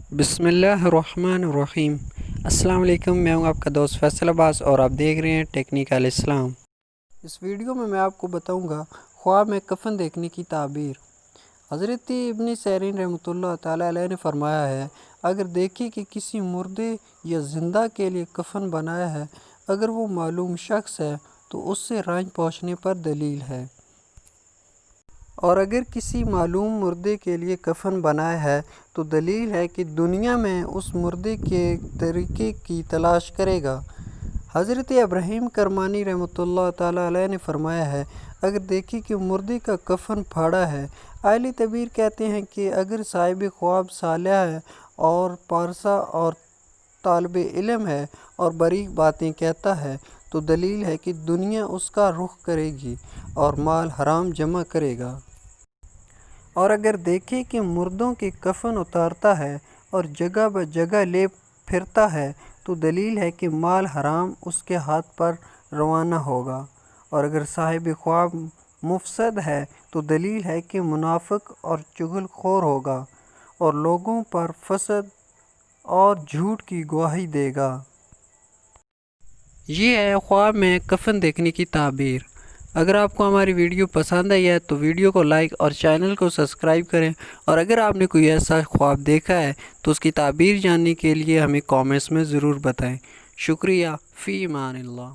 بسم اللہ الرحمن الرحیم۔ السلام علیکم، میں ہوں آپ کا دوست فیصل عباس اور آپ دیکھ رہے ہیں ٹیکنیکل اسلام۔ اس ویڈیو میں آپ کو بتاؤں گا خواب میں کفن دیکھنے کی تعبیر۔ حضرت ابن سیرین رحمۃ اللہ تعالیٰ علیہ نے فرمایا ہے، اگر دیکھیں کہ کسی مردے یا زندہ کے لیے کفن بنایا ہے، اگر وہ معلوم شخص ہے تو اس سے رنج پہنچنے پر دلیل ہے، اور اگر کسی معلوم مردے کے لیے کفن بنایا ہے تو دلیل ہے کہ دنیا میں اس مردے کے طریقے کی تلاش کرے گا۔ حضرت ابراہیم کرمانی رحمۃ اللہ تعالیٰ علیہ نے فرمایا ہے، اگر دیکھیں کہ مردے کا کفن پھاڑا ہے، اہل تعبیر کہتے ہیں کہ اگر صاحب خواب صالح ہے اور پارسا اور طالب علم ہے اور بریک باتیں کہتا ہے تو دلیل ہے کہ دنیا اس کا رخ کرے گی اور مال حرام جمع کرے گا۔ اور اگر دیکھیں کہ مردوں کے کفن اتارتا ہے اور جگہ بہ جگہ لے پھرتا ہے تو دلیل ہے کہ مال حرام اس کے ہاتھ پر روانہ ہوگا۔ اور اگر صاحب خواب مفسد ہے تو دلیل ہے کہ منافق اور چغل خور ہوگا اور لوگوں پر فسد اور جھوٹ کی گواہی دے گا۔ یہ ہے خواب میں کفن دیکھنے کی تعبیر۔ اگر آپ کو ہماری ویڈیو پسند آئی ہے تو ویڈیو کو لائک اور چینل کو سبسکرائب کریں، اور اگر آپ نے کوئی ایسا خواب دیکھا ہے تو اس کی تعبیر جاننے کے لیے ہمیں کامنٹس میں ضرور بتائیں۔ شکریہ، فی امان اللہ۔